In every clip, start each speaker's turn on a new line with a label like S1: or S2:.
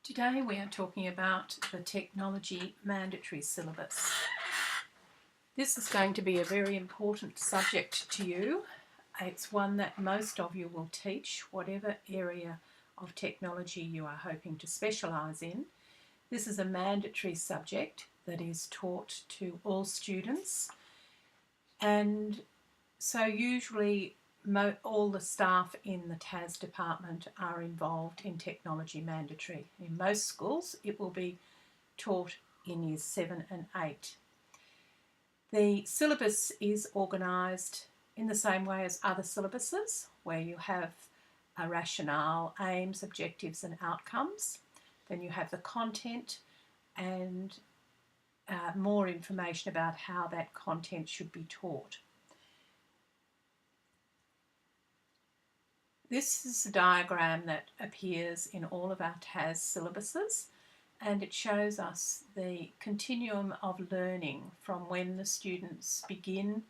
S1: Today we are talking about the technology mandatory syllabus. This is going to be a very important subject to you. It's one that most of you will teach, whatever area of technology you are hoping to specialise in. This is a mandatory subject that is taught to all students, and so usually all the staff in the TAS department are involved in technology mandatory. In most schools it will be taught in years 7 and 8. The syllabus is organised in the same way as other syllabuses, where you have a rationale, aims, objectives and outcomes. Then you have the content and more information about how that content should be taught. This is a diagram that appears in all of our TAS syllabuses, and it shows us the continuum of learning from when the students begin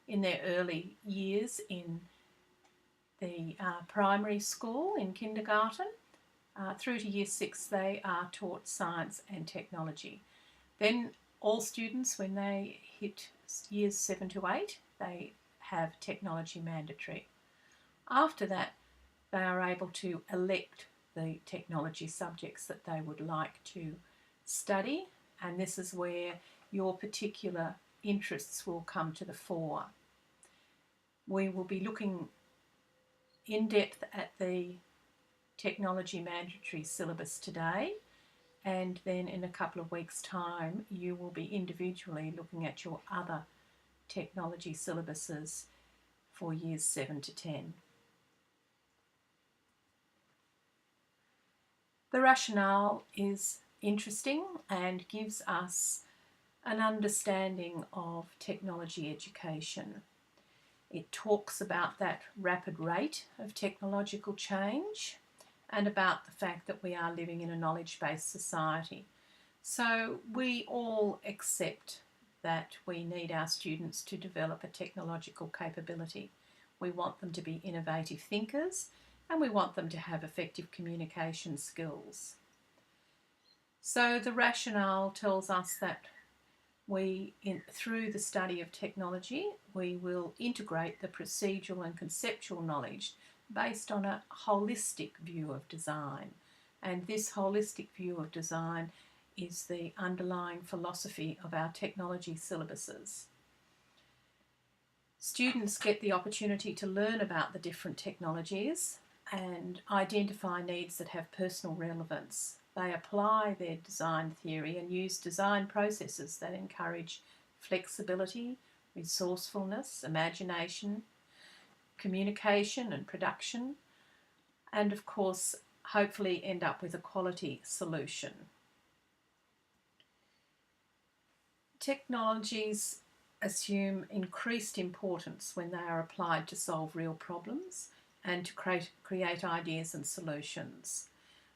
S1: in their early years in the primary school, in kindergarten, through to year 6 they are taught science and technology. Then all students, when they hit years 7 to 8, they have technology mandatory. After that, they are able to elect the technology subjects that they would like to study, and this is where your particular interests will come to the fore. We will be looking in depth at the technology mandatory syllabus today, and then in a couple of weeks' time you will be individually looking at your other technology syllabuses for years 7 to 10. The rationale is interesting and gives us an understanding of technology education. It talks about that rapid rate of technological change and about the fact that we are living in a knowledge-based society. So we all accept that we need our students to develop a technological capability. We want them to be innovative thinkers, and we want them to have effective communication skills. So the rationale tells us that through the study of technology, we will integrate the procedural and conceptual knowledge based on a holistic view of design. And this holistic view of design is the underlying philosophy of our technology syllabuses. Students get the opportunity to learn about the different technologies and identify needs that have personal relevance. They apply their design theory and use design processes that encourage flexibility, resourcefulness, imagination, communication and production, and of course hopefully end up with a quality solution. Technologies assume increased importance when they are applied to solve real problems and to create ideas and solutions.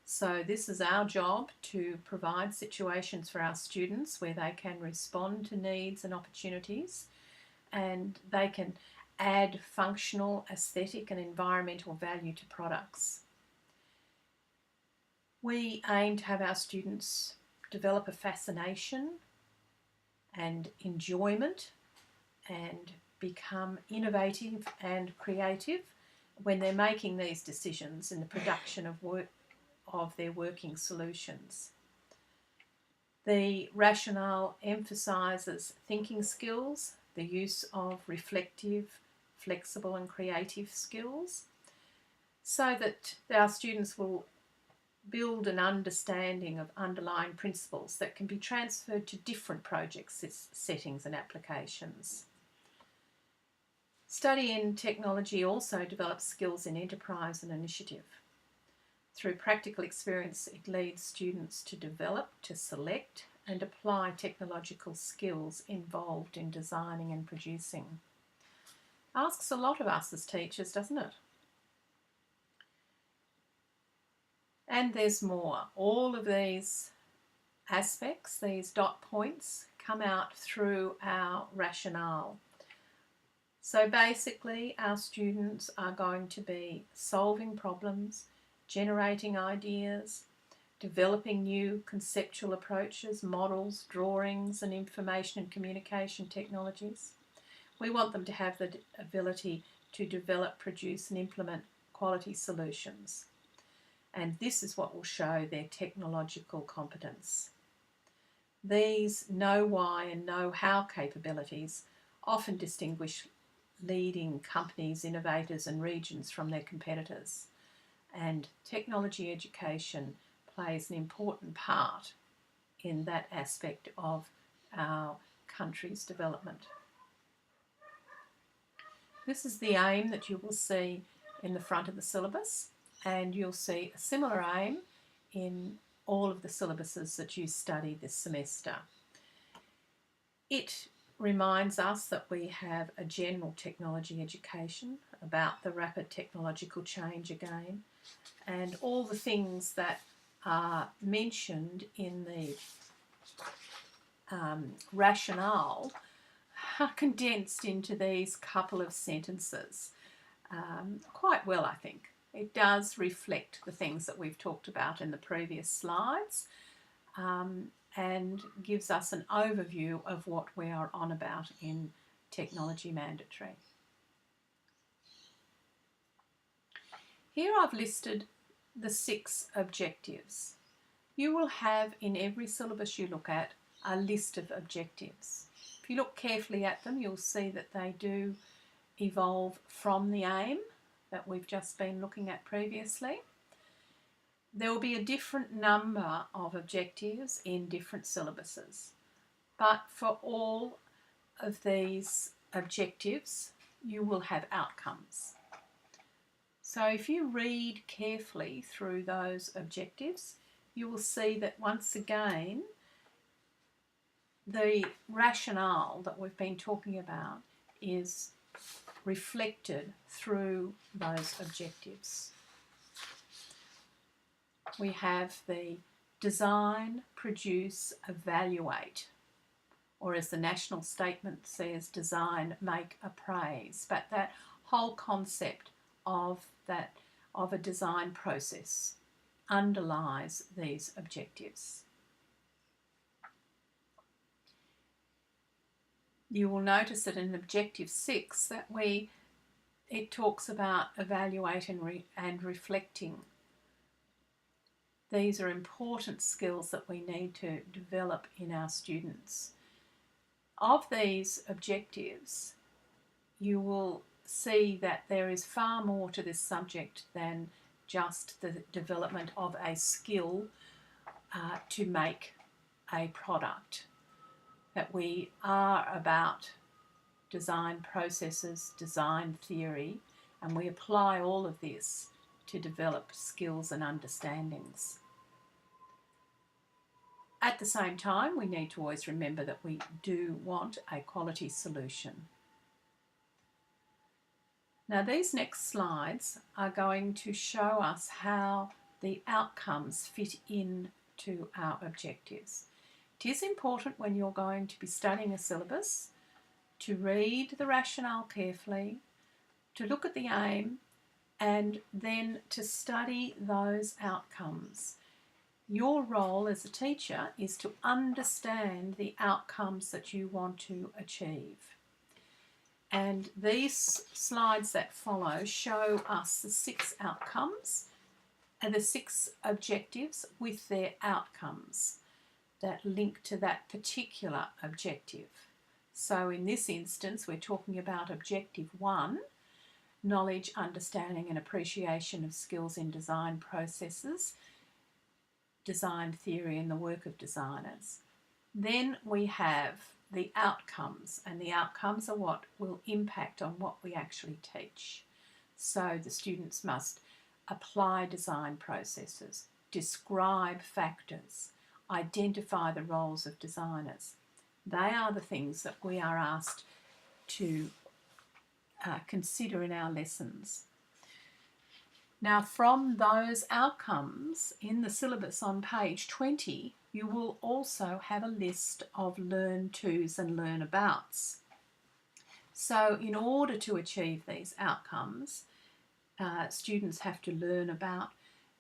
S1: So this is our job, to provide situations for our students where they can respond to needs and opportunities, and they can add functional, aesthetic and environmental value to products. We aim to have our students develop a fascination and enjoyment and become innovative and creative when they're making these decisions in the production of their working solutions. The rationale emphasises thinking skills, the use of reflective, flexible and creative skills, so that our students will build an understanding of underlying principles that can be transferred to different projects, settings and applications. Study in technology also develops skills in enterprise and initiative. Through practical experience, it leads students to develop, to select and apply technological skills involved in designing and producing. Asks a lot of us as teachers, doesn't it? And there's more. All of these aspects, these dot points, come out through our rationale. So basically, our students are going to be solving problems, generating ideas, developing new conceptual approaches, models, drawings, and information and communication technologies. We want them to have the ability to develop, produce, and implement quality solutions. And this is what will show their technological competence. These know why and know how capabilities often distinguish leading companies, innovators, and regions from their competitors. And technology education plays an important part in that aspect of our country's development. This is the aim that you will see in the front of the syllabus, and you'll see a similar aim in all of the syllabuses that you study this semester. It reminds us that we have a general technology education about the rapid technological change again, and all the things that are mentioned in the rationale are condensed into these couple of sentences quite well, I think. It does reflect the things that we've talked about in the previous slides and gives us an overview of what we are on about in Technology Mandatory. Here I've listed the 6 objectives. You will have in every syllabus you look at a list of objectives. If you look carefully at them, you'll see that they do evolve from the aim that we've just been looking at previously. There will be a different number of objectives in different syllabuses, but for all of these objectives, you will have outcomes. So if you read carefully through those objectives, you will see that once again, the rationale that we've been talking about is reflected through those objectives. We have the design, produce, evaluate, or as the national statement says, design, make, appraise. But that whole concept of a design process underlies these objectives. You will notice that in Objective 6 that it talks about evaluating and reflecting. These are important skills that we need to develop in our students. Of these objectives, you will see that there is far more to this subject than just the development of a skill to make a product. That we are about design processes, design theory, and we apply all of this to develop skills and understandings. At the same time, we need to always remember that we do want a quality solution. Now, these next slides are going to show us how the outcomes fit into our objectives. It is important when you're going to be studying a syllabus to read the rationale carefully, to look at the aim, and then to study those outcomes. Your role as a teacher is to understand the outcomes that you want to achieve. And these slides that follow show us the 6 outcomes and the 6 objectives with their outcomes that link to that particular objective. So in this instance, we're talking about Objective 1, knowledge, understanding and appreciation of skills in design processes, design theory and the work of designers. Then we have the outcomes, and the outcomes are what will impact on what we actually teach. So the students must apply design processes, describe factors, identify the roles of designers. They are the things that we are asked to consider in our lessons. Now, from those outcomes in the syllabus on page 20, you will also have a list of learn tos and learn abouts. So in order to achieve these outcomes, students have to learn about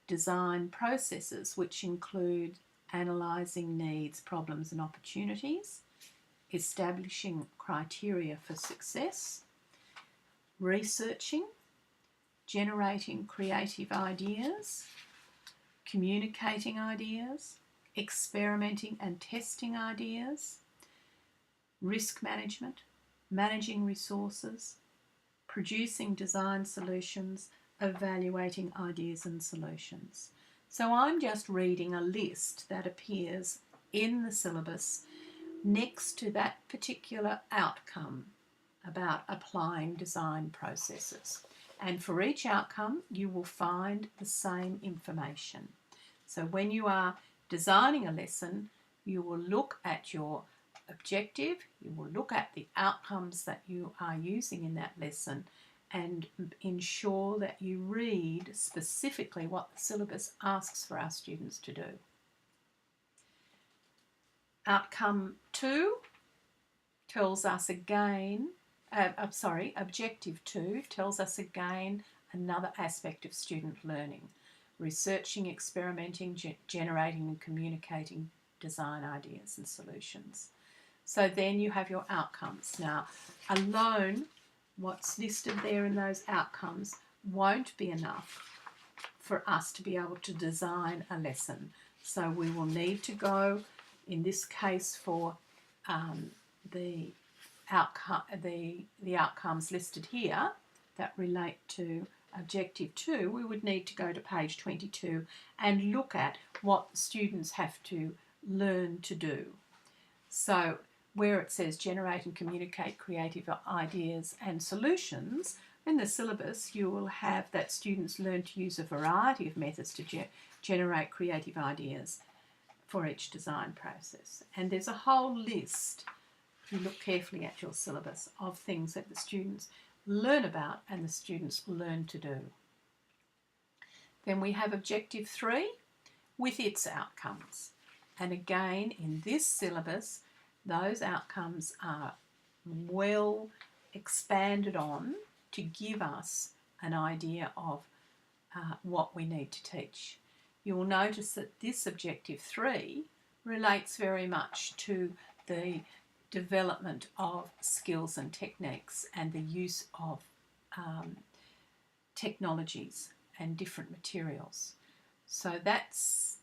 S1: design processes, which include analysing needs, problems and opportunities, establishing criteria for success, researching, generating creative ideas, communicating ideas, experimenting and testing ideas, risk management, managing resources, producing design solutions, evaluating ideas and solutions. So I'm just reading a list that appears in the syllabus next to that particular outcome about applying design processes. And for each outcome, you will find the same information. So when you are designing a lesson, you will look at your objective, you will look at the outcomes that you are using in that lesson and ensure that you read specifically what the syllabus asks for our students to do. Outcome 2 tells us again, objective 2 tells us again another aspect of student learning: researching, experimenting, generating and communicating design ideas and solutions. So then you have your outcomes. Now, alone, what's listed there in those outcomes won't be enough for us to be able to design a lesson. So we will need to go, in this case for the outcomes listed here that relate to Objective 2, we would need to go to page 22 and look at what students have to learn to do. So where it says generate and communicate creative ideas and solutions, in the syllabus you will have that students learn to use a variety of methods to generate creative ideas for each design process. And there's a whole list, if you look carefully at your syllabus, of things that the students learn about and the students learn to do. Then we have Objective 3 with its outcomes. And again, in this syllabus, those outcomes are well expanded on to give us an idea of what we need to teach. You will notice that this Objective 3 relates very much to the development of skills and techniques and the use of technologies and different materials. So that's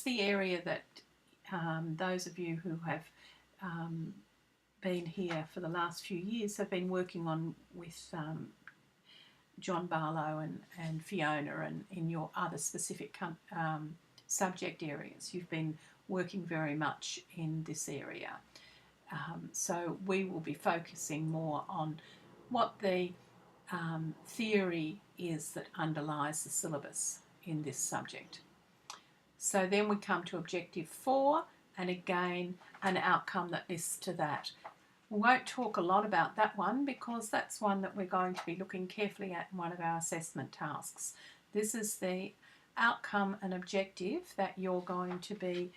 S1: the area that those of you who have been here for the last few years have been working on with John Barlow and Fiona, and in your other specific subject areas. You've been working very much in this area. So we will be focusing more on what the theory is that underlies the syllabus in this subject. So then we come to Objective 4, and again an outcome that lists to that. We won't talk a lot about that one because that's one that we're going to be looking carefully at in one of our assessment tasks. This is the outcome and objective that you're going to be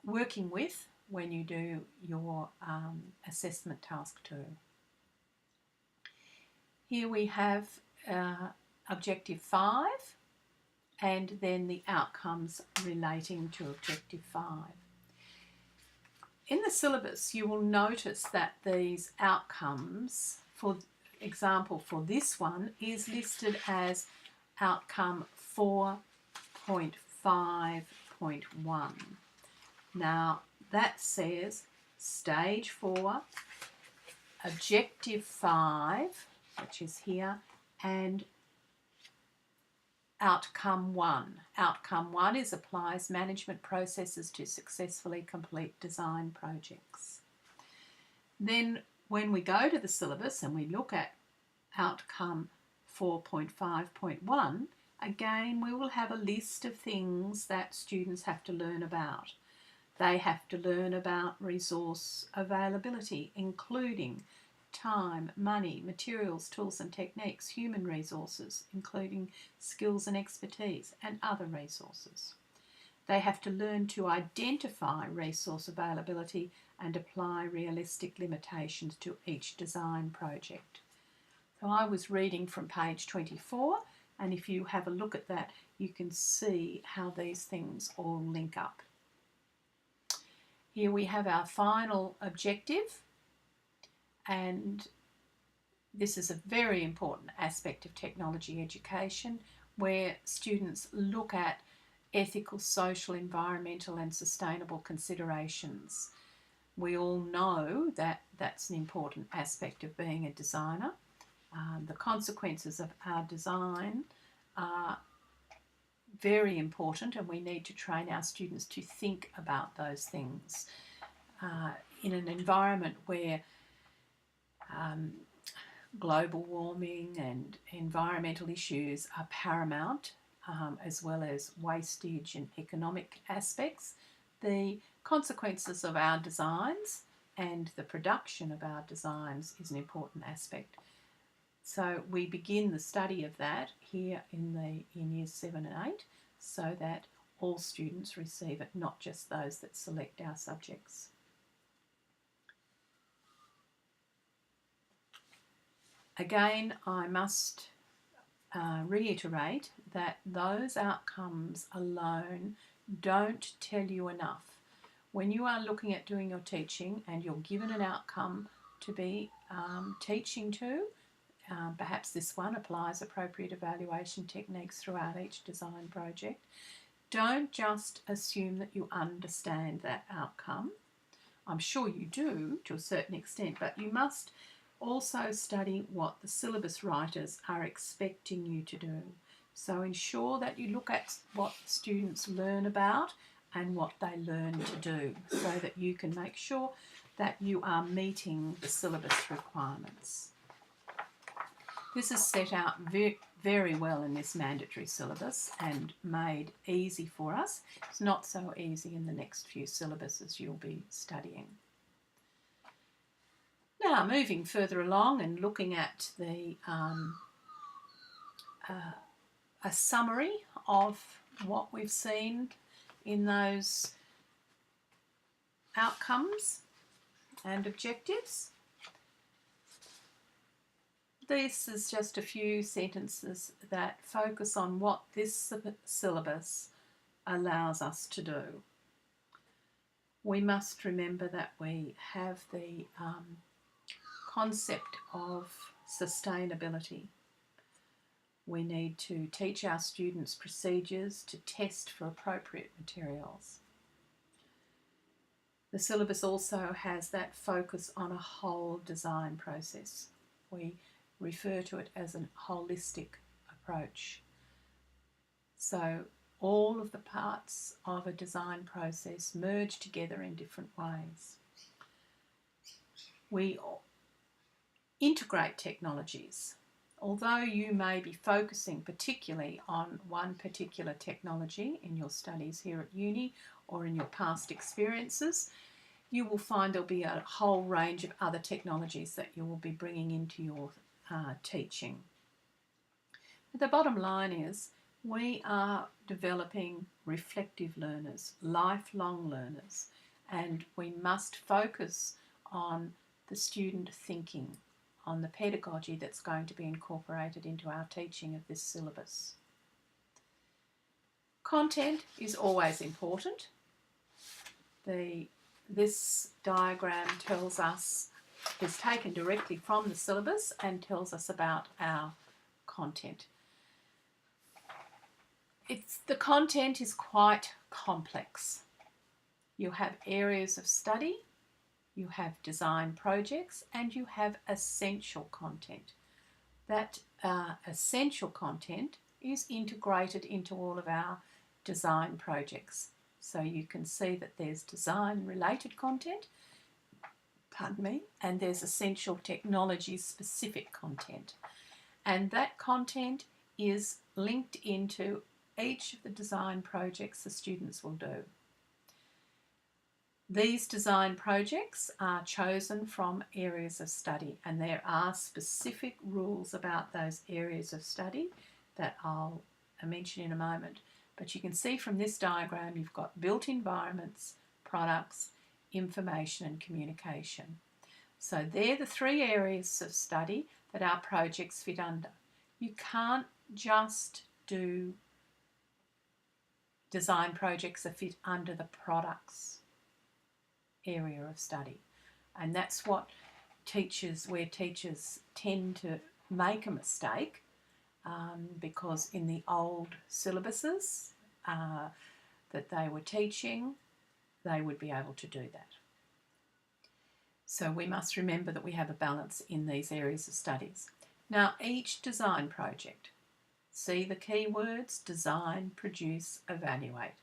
S1: working with when you do your assessment task 2. Here we have Objective 5 and then the outcomes relating to Objective 5. In the syllabus, you will notice that these outcomes, for example, for this one, is listed as outcome 4.5.1. Now, that says Stage 4, Objective 5, which is here, and Outcome 1. Outcome 1 is applies management processes to successfully complete design projects. Then when we go to the syllabus and we look at Outcome 4.5.1, again we will have a list of things that students have to learn about. They have to learn about resource availability, including time, money, materials, tools and techniques, human resources, including skills and expertise, and other resources. They have to learn to identify resource availability and apply realistic limitations to each design project. So I was reading from page 24, and if you have a look at that, you can see how these things all link up. Here we have our final objective, and this is a very important aspect of technology education, where students look at ethical, social, environmental and sustainable considerations. We all know that that's an important aspect of being a designer. The consequences of our design are very important, and we need to train our students to think about those things. In an environment where global warming and environmental issues are paramount, as well as wastage and economic aspects, the consequences of our designs and the production of our designs is an important aspect. So we begin the study of that here in years 7 and 8, so that all students receive it, not just those that select our subjects. Again, I must reiterate that those outcomes alone don't tell you enough. When you are looking at doing your teaching and you're given an outcome to be teaching to, perhaps this one applies appropriate evaluation techniques throughout each design project, don't just assume that you understand that outcome. I'm sure you do to a certain extent, but you must also study what the syllabus writers are expecting you to do. So ensure that you look at what students learn about and what they learn to do, so that you can make sure that you are meeting the syllabus requirements. This is set out very well in this mandatory syllabus and made easy for us. It's not so easy in the next few syllabuses you'll be studying. Now, moving further along and looking at the a summary of what we've seen in those outcomes and objectives. This is just a few sentences that focus on what this syllabus allows us to do. We must remember that we have the concept of sustainability. We need to teach our students procedures to test for appropriate materials. The syllabus also has that focus on a whole design process. We refer to it as a holistic approach. So all of the parts of a design process merge together in different ways. We integrate technologies. Although you may be focusing particularly on one particular technology in your studies here at uni or in your past experiences, you will find there'll be a whole range of other technologies that you will be bringing into your teaching. But the bottom line is we are developing reflective learners, lifelong learners, and we must focus on the student thinking, on the pedagogy that's going to be incorporated into our teaching of this syllabus. Content is always important. This diagram tells us, is taken directly from the syllabus and tells us about our content. The content is quite complex. You have areas of study, you have design projects, and you have essential content. That essential content is integrated into all of our design projects. So you can see that there's design-related content, and there's essential technology-specific content. And that content is linked into each of the design projects the students will do. These design projects are chosen from areas of study, and there are specific rules about those areas of study that I'll mention in a moment. But you can see from this diagram you've got built environments, products, information and communication. So they're the three areas of study that our projects fit under. You can't just do design projects are fit under the products area of study. And that's what where teachers tend to make a mistake, because in the old syllabuses that they were teaching, they would be able to do that. So we must remember that we have a balance in these areas of studies. Now, each design project, see the key words: design, produce, evaluate.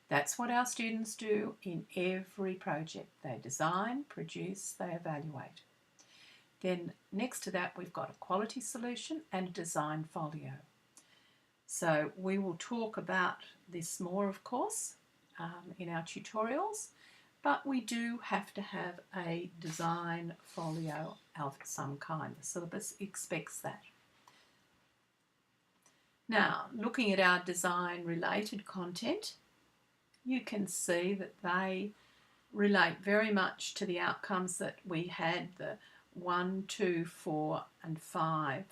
S1: That's what our students do in every project. They design, produce, they evaluate. Then next to that, we've got a quality solution and a design folio. So we will talk about this more, of course, in our tutorials, but we do have to have a design folio of some kind. The syllabus expects that. Now, looking at our design-related content, you can see that they relate very much to the outcomes that we had, the 1, 2, 4 and 5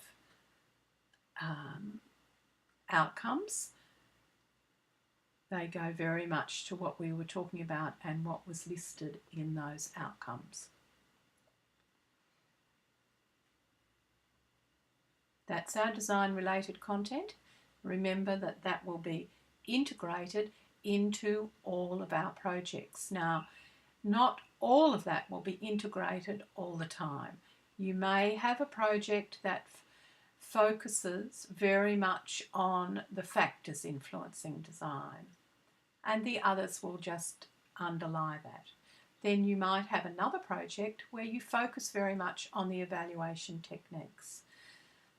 S1: outcomes. They go very much to what we were talking about and what was listed in those outcomes. That's our design-related content. Remember that that will be integrated into all of our projects. Now, not all of that will be integrated all the time. You may have a project that focuses very much on the factors influencing design, and the others will just underlie that. Then you might have another project where you focus very much on the evaluation techniques.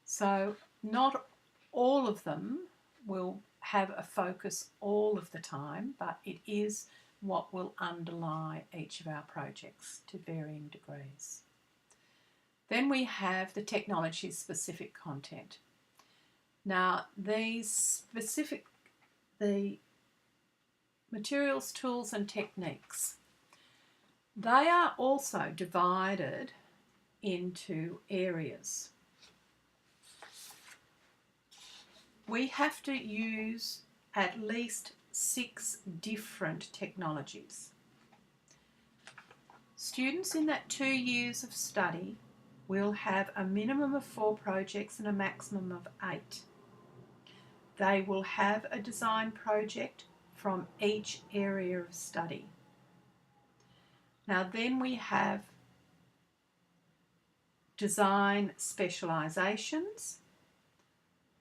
S1: So not all of them will have a focus all of the time, but it is what will underlie each of our projects to varying degrees. Then we have the technology-specific content. Now, the materials, tools and techniques, they are also divided into areas. We have to use at least 6 different technologies. Students in that 2 years of study will have a minimum of 4 projects and a maximum of 8. They will have a design project from each area of study. Now then we have design specialisations,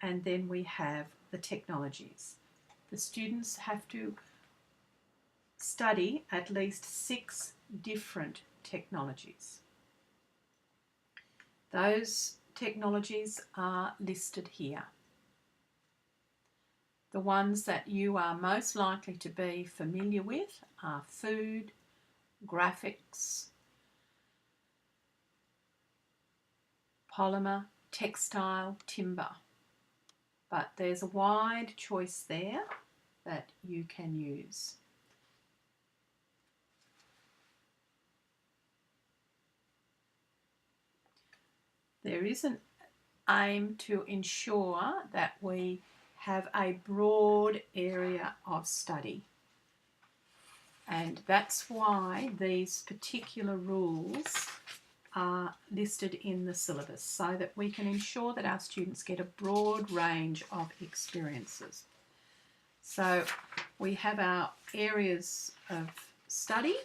S1: and then we have the technologies. The students have to study at least 6 different technologies. Those technologies are listed here. The ones that you are most likely to be familiar with are food, graphics, polymer, textile, timber. But there's a wide choice there that you can use. There is an aim to ensure that we have a broad area of study. And that's why these particular rules are listed in the syllabus, so that we can ensure that our students get a broad range of experiences. So we have our areas of study.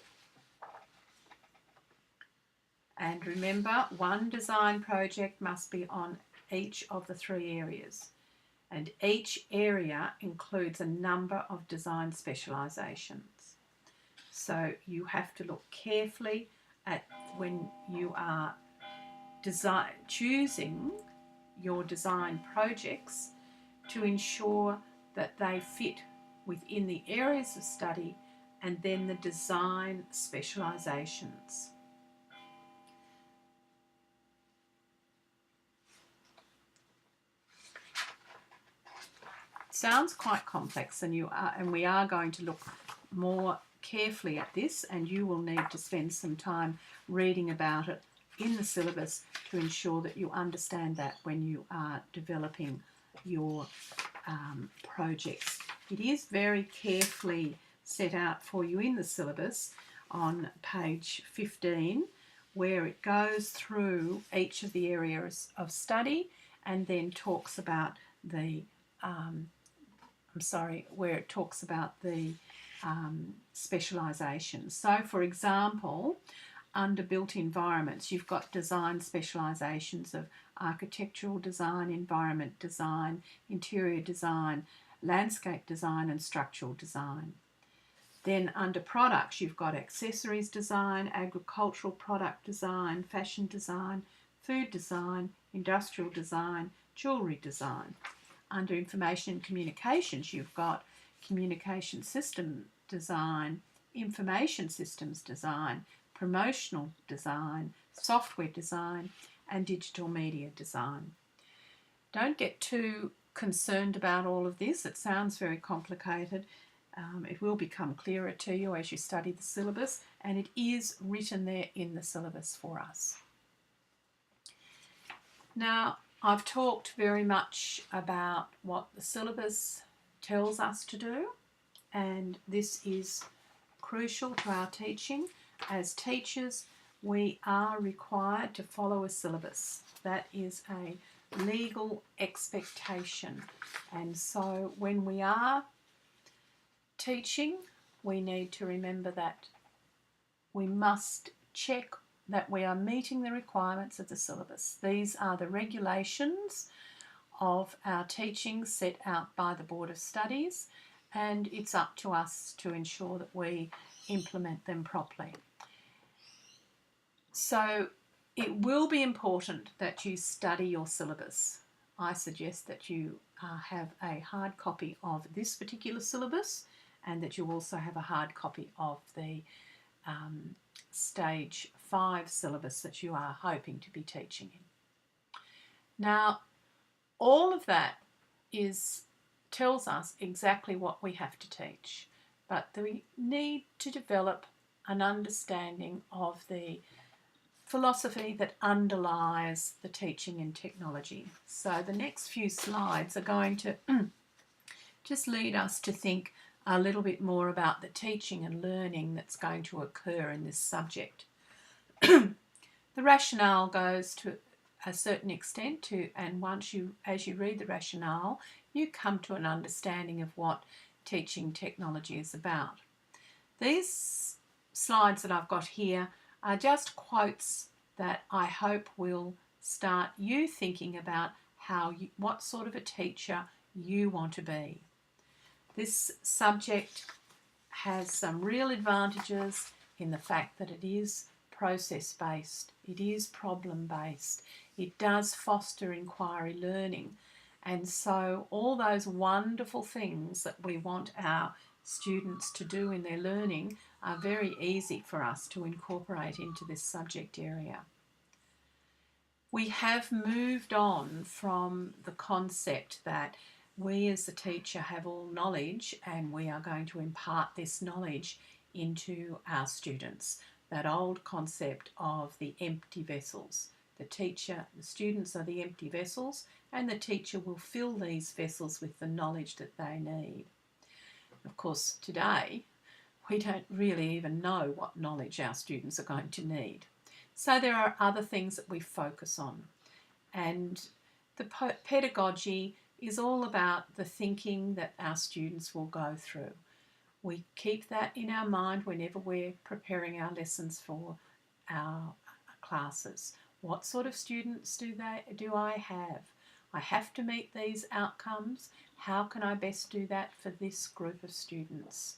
S1: And remember, one design project must be on each of the 3 areas. And each area includes a number of design specialisations. So you have to look carefully at when you are choosing your design projects to ensure that they fit within the areas of study and then the design specialisations. Sounds quite complex, and we are going to look more carefully at this, and you will need to spend some time reading about it in the syllabus to ensure that you understand that when you are developing your projects It is very carefully set out for you in the syllabus on page 15, where it goes through each of the areas of study and then talks about the where it talks about the specialisations. So, for example, under built environments, you've got design specialisations of architectural design, environment design, interior design, landscape design and structural design. Then under products, you've got accessories design, agricultural product design, fashion design, food design, industrial design, jewellery design. Under information and communications, you've got communication system design, information systems design, promotional design, software design, and digital media design. Don't get too concerned about all of this. It sounds very complicated. It will become clearer to you as you study the syllabus, and it is written there in the syllabus for us. Now, I've talked very much about what the syllabus tells us to do, and this is crucial to our teaching. As teachers, we are required to follow a syllabus. That is a legal expectation. And so when we are teaching, we need to remember that we must check that we are meeting the requirements of the syllabus. These are the regulations of our teaching set out by the Board of Studies, and it's up to us to ensure that we implement them properly. So it will be important that you study your syllabus. I suggest that you have a hard copy of this particular syllabus and that you also have a hard copy of the Stage 5 syllabus that you are hoping to be teaching in. Now, all of that tells us exactly what we have to teach, but we need to develop an understanding of the philosophy that underlies the teaching in technology. So the next few slides are going to just lead us to think a little bit more about the teaching and learning that's going to occur in this subject. The rationale goes to a certain extent to, and as you read the rationale, you come to an understanding of what teaching technology is about. These slides that I've got here are just quotes that I hope will start you thinking about what sort of a teacher you want to be. This subject has some real advantages in the fact that it is process-based, it is problem-based, it does foster inquiry learning, and so all those wonderful things that we want our students to do in their learning are very easy for us to incorporate into this subject area. We have moved on from the concept that we as the teacher have all knowledge and we are going to impart this knowledge into our students. That old concept of the empty vessels. The students are the empty vessels, and the teacher will fill these vessels with the knowledge that they need. Of course, today, we don't really even know what knowledge our students are going to need. So there are other things that we focus on. And the pedagogy is all about the thinking that our students will go through. We keep that in our mind whenever we're preparing our lessons for our classes. What sort of students do I have? I have to meet these outcomes. How can I best do that for this group of students?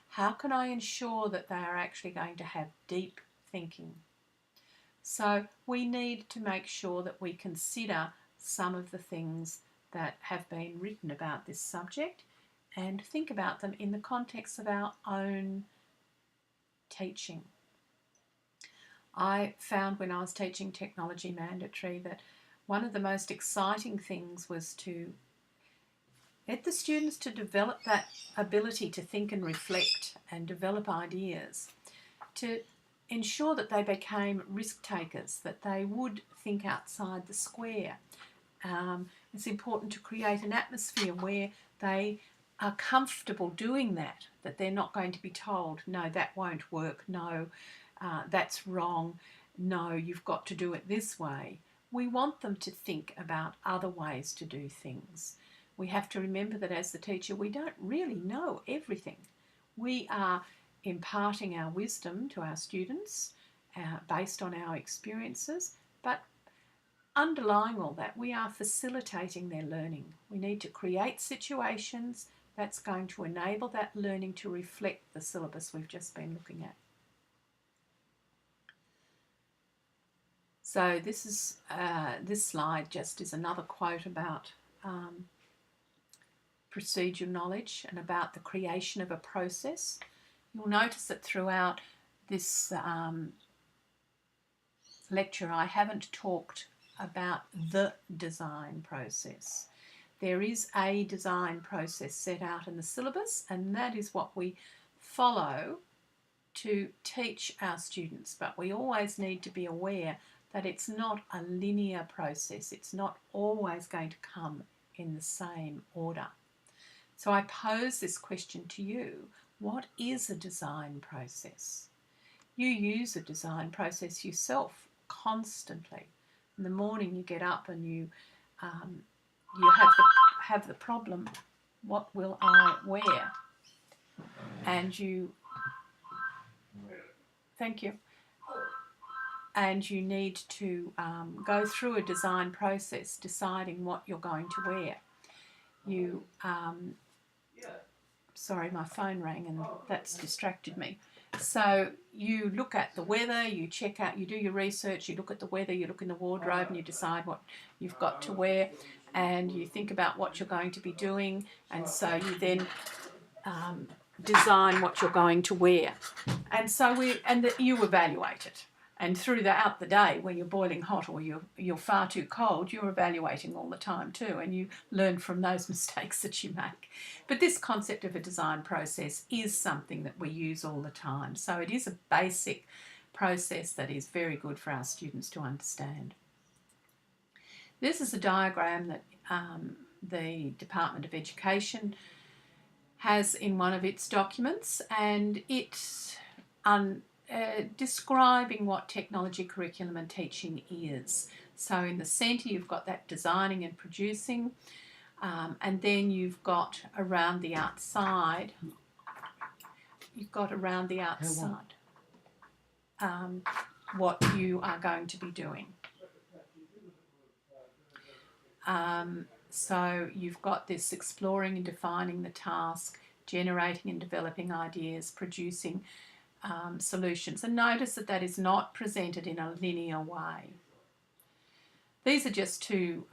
S1: How can I ensure that they are actually going to have deep thinking? So we need to make sure that we consider some of the things that have been written about this subject and think about them in the context of our own teaching. I found when I was teaching Technology Mandatory that one of the most exciting things was to get the students to develop that ability to think and reflect and develop ideas, to ensure that they became risk takers, that they would think outside the square. It's important to create an atmosphere where they are comfortable doing that, that they're not going to be told, no, that won't work, no, that's wrong, no, you've got to do it this way. We want them to think about other ways to do things. We have to remember that as the teacher, we don't really know everything. We are imparting our wisdom to our students based on our experiences, but underlying all that, we are facilitating their learning. We need to create situations that's going to enable that learning to reflect the syllabus we've just been looking at. So this slide just is another quote about procedure knowledge and about the creation of a process. You'll notice that throughout this lecture I haven't talked about the design process. There is a design process set out in the syllabus, and that is what we follow to teach our students. But we always need to be aware that it's not a linear process. It's not always going to come in the same order. So I pose this question to you. What is a design process? You use a design process yourself constantly. In the morning you get up and you have the problem, what will I wear? And you, thank you, and you need to go through a design process deciding what you're going to wear. You, sorry, my phone rang and that's distracted me. So you look at the weather, you check out, you do your research, you look at the weather, you look in the wardrobe and you decide what you've got to wear, and you think about what you're going to be doing, and so you then design what you're going to wear. And so you evaluate it. And throughout the day, when you're boiling hot or you're far too cold, you're evaluating all the time too, and you learn from those mistakes that you make. But this concept of a design process is something that we use all the time. So it is a basic process that is very good for our students to understand. This is a diagram that the Department of Education has in one of its documents, and it's describing what technology curriculum and teaching is. So in the centre you've got that designing and producing, and then you've got around the outside, what you are going to be doing. So you've got this exploring and defining the task, generating and developing ideas, producing solutions. And notice that is not presented in a linear way. These are just two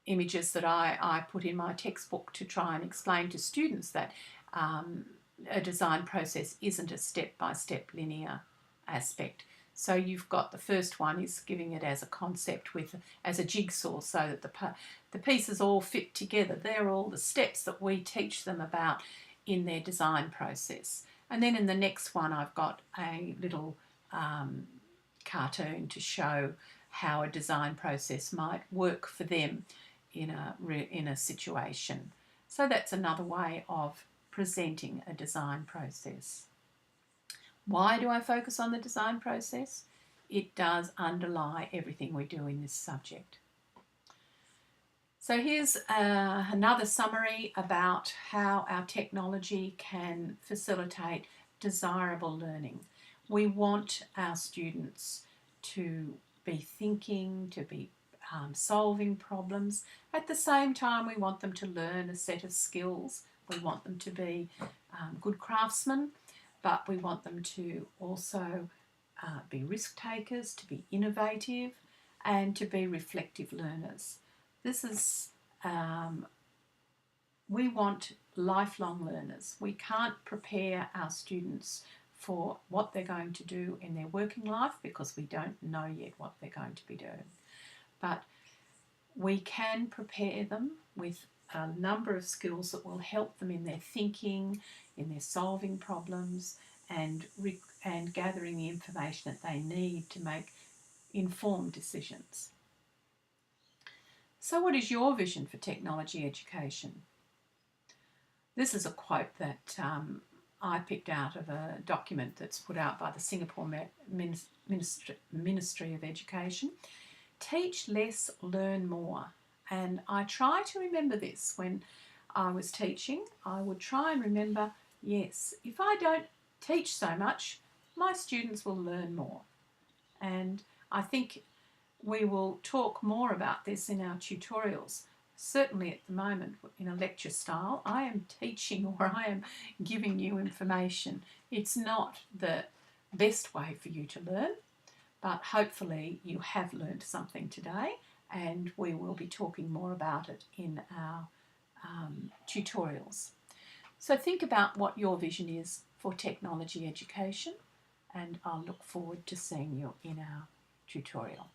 S1: images that I put in my textbook to try and explain to students that a design process isn't a step-by-step linear aspect. So you've got the first one is giving it as a concept as a jigsaw, so that the pieces all fit together. They're all the steps that we teach them about in their design process. And then in the next one I've got a little cartoon to show how a design process might work for them in a situation. So that's another way of presenting a design process. Why do I focus on the design process? It does underlie everything we do in this subject. So here's another summary about how our technology can facilitate desirable learning. We want our students to be thinking, to be solving problems. At the same time, we want them to learn a set of skills. We want them to be good craftsmen, but we want them to also be risk takers, to be innovative, and to be reflective learners. This is, we want lifelong learners. We can't prepare our students for what they're going to do in their working life because we don't know yet what they're going to be doing. But we can prepare them with a number of skills that will help them in their thinking, in their solving problems, and gathering the information that they need to make informed decisions. So what is your vision for technology education? This is a quote that I picked out of a document that's put out by the Singapore Ministry of Education. Teach less, learn more. And I try to remember this when I was teaching. I would try and remember, yes, if I don't teach so much, my students will learn more. And I think we will talk more about this in our tutorials. Certainly at the moment in a lecture style, I am teaching or I am giving you information. It's not the best way for you to learn, but hopefully you have learned something today, and we will be talking more about it in our tutorials. So think about what your vision is for technology education, and I'll look forward to seeing you in our tutorial.